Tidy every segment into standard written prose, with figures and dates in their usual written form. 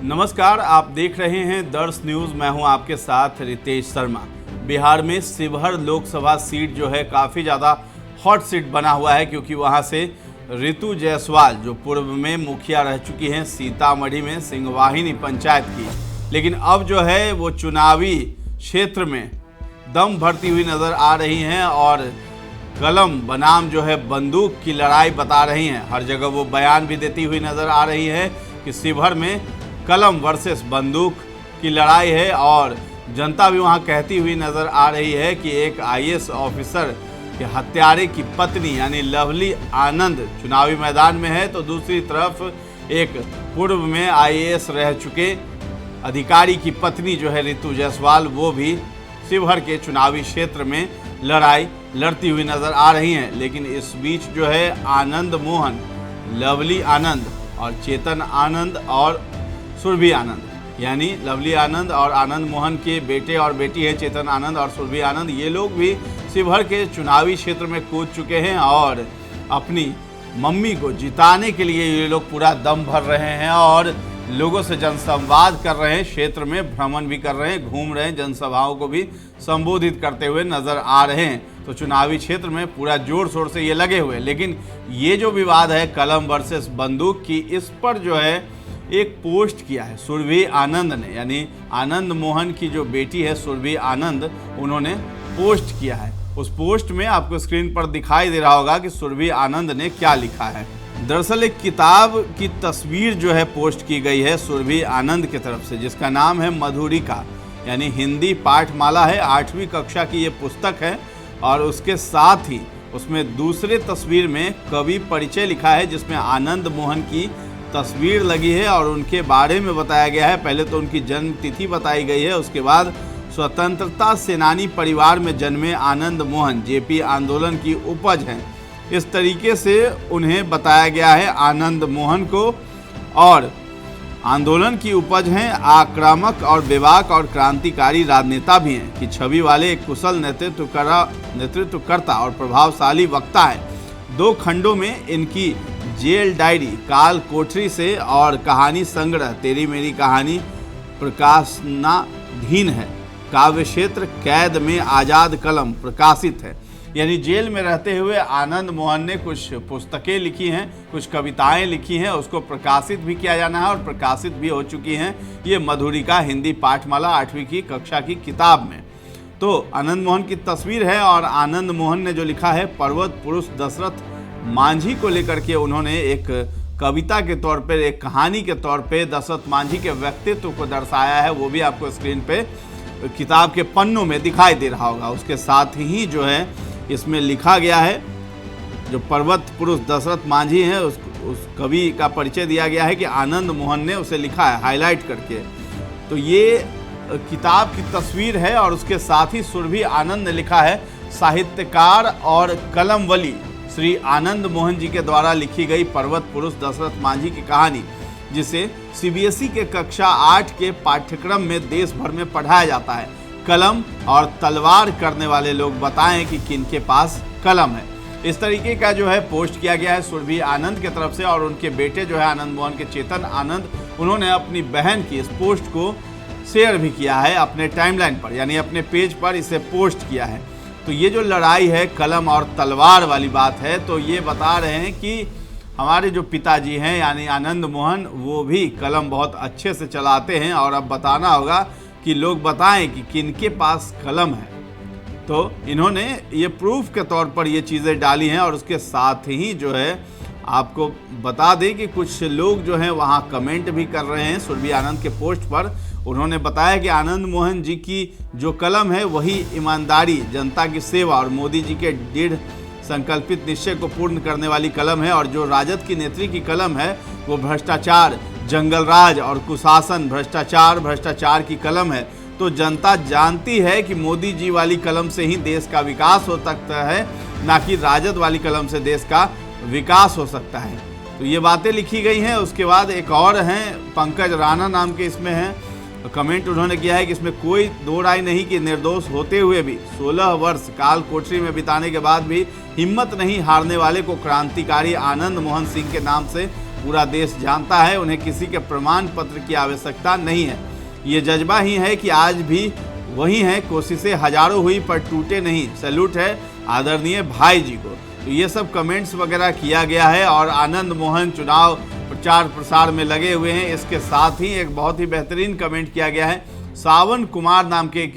नमस्कार, आप देख रहे हैं दर्श न्यूज़। मैं हूं आपके साथ रितेश शर्मा। बिहार में शिवहर लोकसभा सीट जो है काफ़ी ज़्यादा हॉट सीट बना हुआ है, क्योंकि वहां से ऋतु जायसवाल जो पूर्व में मुखिया रह चुकी हैं सीतामढ़ी में सिंहवाहिनी पंचायत की, लेकिन अब जो है वो चुनावी क्षेत्र में दम भरती हुई नज़र आ रही हैं और कलम बनाम जो है बंदूक की लड़ाई बता रही हैं। हर जगह वो बयान भी देती हुई नज़र आ रही है कि शिवहर में कलम वर्सेस बंदूक की लड़ाई है, और जनता भी वहां कहती हुई नज़र आ रही है कि एक आईएएस ऑफिसर के हत्यारे की पत्नी यानी लवली आनंद चुनावी मैदान में है, तो दूसरी तरफ एक पूर्व में आईएएस रह चुके अधिकारी की पत्नी जो है ऋतु जायसवाल, वो भी शिवहर के चुनावी क्षेत्र में लड़ाई लड़ती हुई नज़र आ रही हैं। लेकिन इस बीच जो है आनंद मोहन, लवली आनंद और चेतन आनंद और सुरभि आनंद, यानी लवली आनंद और आनंद मोहन के बेटे और बेटी है चेतन आनंद और सुरभि आनंद, ये लोग भी शिवहर के चुनावी क्षेत्र में कूद चुके हैं और अपनी मम्मी को जिताने के लिए ये लोग पूरा दम भर रहे हैं और लोगों से जनसंवाद कर रहे हैं, क्षेत्र में भ्रमण भी कर रहे हैं, घूम रहे हैं, जनसभाओं को भी संबोधित करते हुए नजर आ रहे हैं। तो चुनावी क्षेत्र में पूरा जोर शोर से ये लगे हुए। लेकिन ये जो विवाद है कलम वर्सेस बंदूक की, इस पर जो है एक पोस्ट किया है सुरभि आनंद ने, यानी आनंद मोहन की जो बेटी है सुरभि आनंद, उन्होंने पोस्ट किया है। उस पोस्ट में आपको स्क्रीन पर दिखाई दे रहा होगा कि सुरभि आनंद ने क्या लिखा है। दरअसल एक किताब की तस्वीर जो है पोस्ट की गई है सुरभि आनंद की तरफ से, जिसका नाम है मधुरिका, यानी हिंदी पाठमाला है, 8वीं कक्षा की ये पुस्तक है। और उसके साथ ही उसमें दूसरे तस्वीर में कवि परिचय लिखा है, जिसमें आनंद मोहन की तस्वीर लगी है और उनके बारे में बताया गया है। पहले तो उनकी जन्म तिथि बताई गई है, उसके बाद स्वतंत्रता सेनानी परिवार में जन्मे आनंद मोहन जेपी आंदोलन की उपज हैं, इस तरीके से उन्हें बताया गया है आनंद मोहन को। और आंदोलन की उपज हैं, आक्रामक और बेबाक और क्रांतिकारी राजनेता भी हैं, कि छवि वाले एक कुशल नेतृत्वकर्ता और प्रभावशाली वक्ता है। 2 खंडों में इनकी जेल डायरी काल कोठरी से और कहानी संग्रह तेरी मेरी कहानी प्रकाशनाधीन है। काव्य क्षेत्र कैद में आज़ाद कलम प्रकाशित है। यानी जेल में रहते हुए आनंद मोहन ने कुछ पुस्तकें लिखी हैं, कुछ कविताएं लिखी हैं, उसको प्रकाशित भी किया जाना है और प्रकाशित भी हो चुकी हैं। ये मधुरिका हिंदी पाठमाला 8वीं की कक्षा की किताब में। तो आनंद मोहन की तस्वीर है और आनंद मोहन ने जो लिखा है पर्वत पुरुष दशरथ मांझी को लेकर के उन्होंने एक कविता के तौर पर, एक कहानी के तौर पे दशरथ मांझी के व्यक्तित्व को दर्शाया है। वो भी आपको स्क्रीन पे किताब के पन्नों में दिखाई दे रहा होगा। उसके साथ ही जो है इसमें लिखा गया है, जो पर्वत पुरुष दशरथ मांझी है उस कवि का परिचय दिया गया है कि आनंद मोहन ने उसे लिखा है हाईलाइट करके। तो ये किताब की तस्वीर है और उसके साथ ही सुरभि आनंद ने लिखा है साहित्यकार और कलमवली श्री आनंद मोहन जी के द्वारा लिखी गई पर्वत पुरुष दशरथ मांझी की कहानी, जिसे सीबीएसई के कक्षा 8 के पाठ्यक्रम में देश भर में पढ़ाया जाता है। कलम और तलवार करने वाले लोग बताएं कि किनके पास कलम है। इस तरीके का जो है पोस्ट किया गया है सुरभि आनंद की तरफ से। और उनके बेटे जो है आनंद मोहन के चेतन आनंद, उन्होंने अपनी बहन की इस पोस्ट को शेयर भी किया है अपने टाइमलाइन पर, यानी अपने पेज पर इसे पोस्ट किया है। तो ये जो लड़ाई है कलम और तलवार वाली बात है, तो ये बता रहे हैं कि हमारे जो पिताजी हैं यानी आनंद मोहन, वो भी कलम बहुत अच्छे से चलाते हैं। और अब बताना होगा कि लोग बताएं कि किनके पास कलम है। तो इन्होंने ये प्रूफ के तौर पर ये चीज़ें डाली हैं। और उसके साथ ही जो है आपको बता दें कि कुछ लोग जो हैं वहाँ कमेंट भी कर रहे हैं सुरभि आनंद के पोस्ट पर। उन्होंने बताया कि आनंद मोहन जी की जो कलम है वही ईमानदारी, जनता की सेवा और मोदी जी के दृढ़ संकल्पित निश्चय को पूर्ण करने वाली कलम है। और जो राजद की नेत्री की कलम है वो भ्रष्टाचार, जंगलराज और कुशासन, भ्रष्टाचार की कलम है। तो जनता जानती है कि मोदी जी वाली कलम से ही देश का विकास हो सकता है, ना कि राजद वाली कलम से देश का विकास हो सकता है। तो ये बातें लिखी गई हैं। उसके बाद एक और हैं, पंकज राणा नाम के इसमें हैं, कमेंट उन्होंने किया है कि इसमें कोई दो राय नहीं कि निर्दोष होते हुए भी 16 वर्ष काल कोठरी में बिताने के बाद भी हिम्मत नहीं हारने वाले को क्रांतिकारी आनंद मोहन सिंह के नाम से पूरा देश जानता है, उन्हें किसी के प्रमाण पत्र की आवश्यकता नहीं है। ये जज्बा ही है कि आज भी वही है, कोशिशें हजारों हुई पर टूटे नहीं। सैल्यूट है आदरणीय भाई जी को। तो ये सब कमेंट्स वगैरह किया गया है और आनंद मोहन चुनाव प्रचार प्रसार में लगे हुए हैं। इसके साथ ही एक बहुत ही बेहतरीन कमेंट किया गया है। सावन कुमार नाम के एक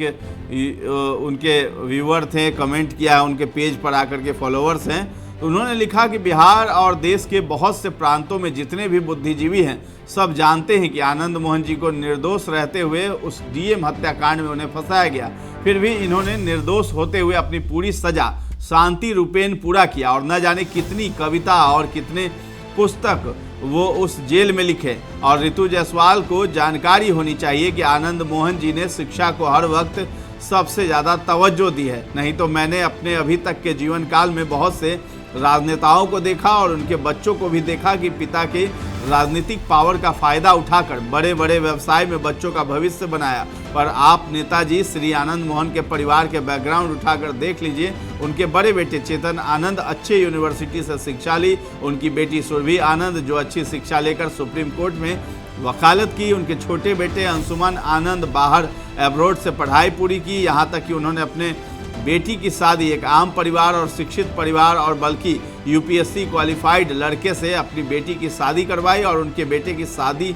उनके व्यूअर थे, कमेंट किया है, उनके पेज पर आकर के फॉलोअर्स हैं। तो उन्होंने लिखा कि बिहार और देश के बहुत से प्रांतों में जितने भी बुद्धिजीवी हैं सब जानते हैं कि आनंद मोहन जी को निर्दोष रहते हुए उस डीएम हत्याकांड में उन्हें फंसाया गया, फिर भी इन्होंने निर्दोष होते हुए अपनी पूरी सजा शांति रूपेण पूरा किया और न जाने कितनी कविता और कितने पुस्तक वो उस जेल में लिखे। और ऋतु जायसवाल को जानकारी होनी चाहिए कि आनंद मोहन जी ने शिक्षा को हर वक्त सबसे ज़्यादा तवज्जो दी है। नहीं तो मैंने अपने अभी तक के जीवन काल में बहुत से राजनेताओं को देखा और उनके बच्चों को भी देखा कि पिता के राजनीतिक पावर का फायदा उठाकर बड़े बड़े व्यवसाय में बच्चों का भविष्य बनाया। पर आप नेताजी श्री आनंद मोहन के परिवार के बैकग्राउंड उठाकर देख लीजिए। उनके बड़े बेटे चेतन आनंद अच्छे यूनिवर्सिटी से शिक्षा ली, उनकी बेटी सुरभि आनंद जो अच्छी शिक्षा लेकर सुप्रीम कोर्ट में वकालत की, उनके छोटे बेटे अंशुमन आनंद बाहर एब्रोड से पढ़ाई पूरी की, यहाँ तक कि उन्होंने अपने बेटी की शादी एक आम परिवार और शिक्षित परिवार और बल्कि यूपीएससी क्वालिफाइड लड़के से अपनी बेटी की शादी करवाई और उनके बेटे की शादी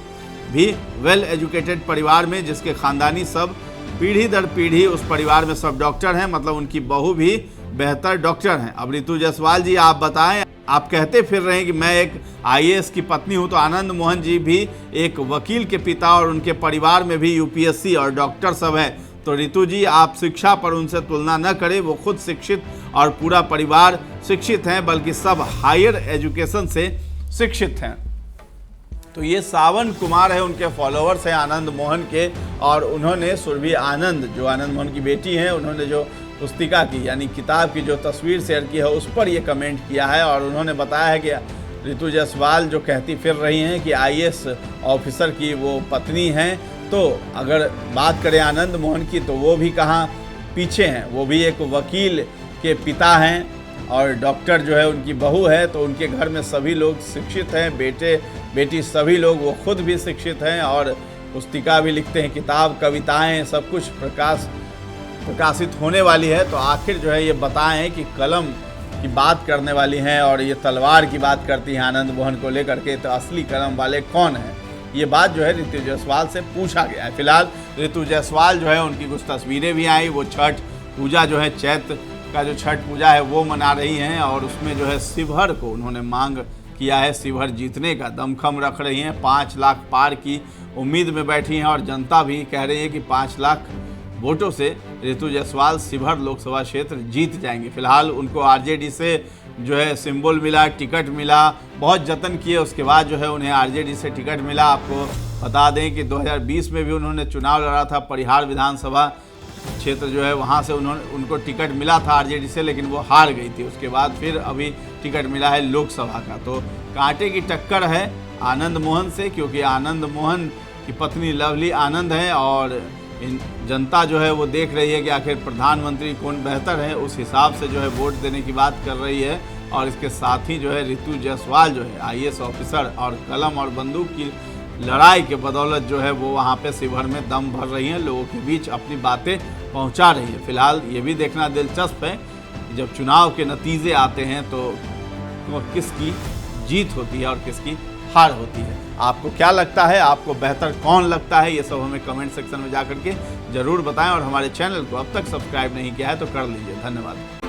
भी वेल एजुकेटेड परिवार में, जिसके खानदानी सब पीढ़ी दर पीढ़ी उस परिवार में सब डॉक्टर हैं, मतलब उनकी बहू भी बेहतर डॉक्टर हैं। अब ऋतु जायसवाल जी आप बताएं, आप कहते फिर रहे हैं कि मैं एक आईएएस की पत्नी हूं, तो आनंद मोहन जी भी एक वकील के पिता और उनके परिवार में भी यूपीएससी और डॉक्टर सब है। तो ऋतु जी आप शिक्षा पर उनसे तुलना न करें, वो खुद शिक्षित और पूरा परिवार शिक्षित हैं, बल्कि सब हायर एजुकेशन से शिक्षित हैं। तो ये सावन कुमार है, उनके फॉलोअर्स हैं आनंद मोहन के, और उन्होंने सुरभि आनंद जो आनंद मोहन की बेटी हैं, उन्होंने जो पुस्तिका की यानी किताब की जो तस्वीर शेयर की है उस पर ये कमेंट किया है। और उन्होंने बताया है कि ऋतु जायसवाल जो कहती फिर रही हैं कि आईएएस ऑफिसर की वो पत्नी हैं, तो अगर बात करें आनंद मोहन की तो वो भी कहाँ पीछे हैं, वो भी एक वकील के पिता हैं और डॉक्टर जो है उनकी बहू है। तो उनके घर में सभी लोग शिक्षित हैं, बेटे बेटी सभी लोग, वो खुद भी शिक्षित हैं और पुस्तिका भी लिखते हैं, किताब कविताएं सब कुछ प्रकाशित होने वाली है। तो आखिर जो है ये बताएं कि कलम की बात करने वाली हैं और ये तलवार की बात करती हैं आनंद मोहन को लेकर के, तो असली कलम वाले कौन हैं, ये बात जो है ऋतु जायसवाल से पूछा गया है। फिलहाल ऋतु जायसवाल जो है उनकी कुछ तस्वीरें भी आई, वो छठ पूजा जो है चैत्र का जो छठ पूजा है वो मना रही हैं और उसमें जो है शिवहर को उन्होंने मांग किया है, शिवहर जीतने का दमखम रख रही हैं। 5 लाख पार की उम्मीद में बैठी हैं और जनता भी कह रही है कि 5 लाख वोटों से ऋतु जायसवाल शिवहर लोकसभा क्षेत्र जीत जाएंगे। फिलहाल उनको आरजेडी से जो है सिंबल मिला, टिकट मिला, बहुत जतन किए, उसके बाद जो है उन्हें आरजेडी से टिकट मिला। आपको बता दें कि 2020 में भी उन्होंने चुनाव लड़ा था, परिहार विधानसभा क्षेत्र जो है वहाँ से उनको टिकट मिला था आरजेडी से, लेकिन वो हार गई थी। उसके बाद फिर अभी टिकट मिला है लोकसभा का। तो कांटे की टक्कर है आनंद मोहन से, क्योंकि आनंद मोहन की पत्नी लवली आनंद है और जनता जो है वो देख रही है कि आखिर प्रधानमंत्री कौन बेहतर है, उस हिसाब से जो है वोट देने की बात कर रही है। और इसके साथ ही जो है ऋतु जायसवाल जो है आईएएस ऑफिसर और कलम और बंदूक की लड़ाई के बदौलत जो है वो वहाँ पे शिवहर में दम भर रही हैं, लोगों के बीच अपनी बातें पहुँचा रही है। फिलहाल ये भी देखना दिलचस्प है कि जब चुनाव के नतीजे आते हैं तो किसकी जीत होती है और किसकी हार होती है। आपको क्या लगता है, आपको बेहतर कौन लगता है, ये सब हमें कमेंट सेक्शन में जाकर के ज़रूर बताएं और हमारे चैनल को अब तक सब्सक्राइब नहीं किया है तो कर लीजिए। धन्यवाद।